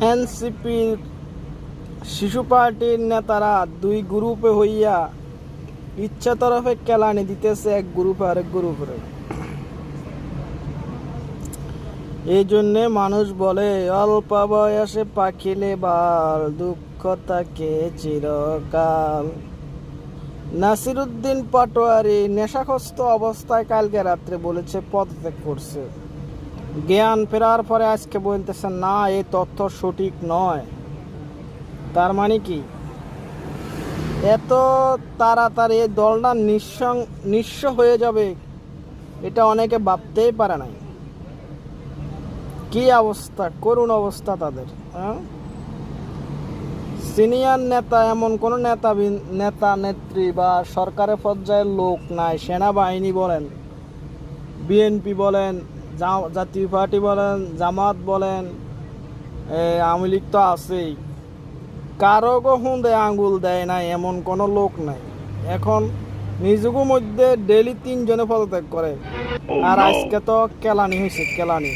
এনসিপির শিশু পার্টির নেতারা দুই গ্রুপে হইয়া ইচ্ছা তরফে কেলানি দিতেছে এক গ্রুপে আরেক গ্রুপে। এই জন্যে মানুষ বলে অল্প বয়সে পাখিলে বাল, দুঃখ থাকে চিরকাল। নাসিরুদ্দিন পাটোয়ারি নেশাগ্রস্ত অবস্থায় কালকে রাত্রে বলেছে পদত্যাগ করছে। জ্ঞান ফেরার পরে আজকে বলতেছে না, এই তথ্য সঠিক নয়। তার মানে কি এত তাড়াতাড়ি এই দলটা নিঃস্ব হয়ে যাবে এটা অনেকে ভাবতেই পারে নাই। কি অবস্থা, করুণ অবস্থা তাদের। সিনিয়র নেতা, এমন কোন নেতা নেত্রী বা সরকারের পর্যায়ের লোক নাই। সেনাবাহিনী বলেন, বিএনপি বলেন, জাতীয় পার্টি বলেন, জামাত বলেন, আওয়ামী লীগ তো আছেই, কারো হুঁদে আঙ্গুল দেয় নাই এমন কোনো লোক নাই। এখন নিজের মধ্যে ডেইলি 3 জনে পদত্যাগ করে, আর আজকে তো কেলানি হয়েছে, কেলানি।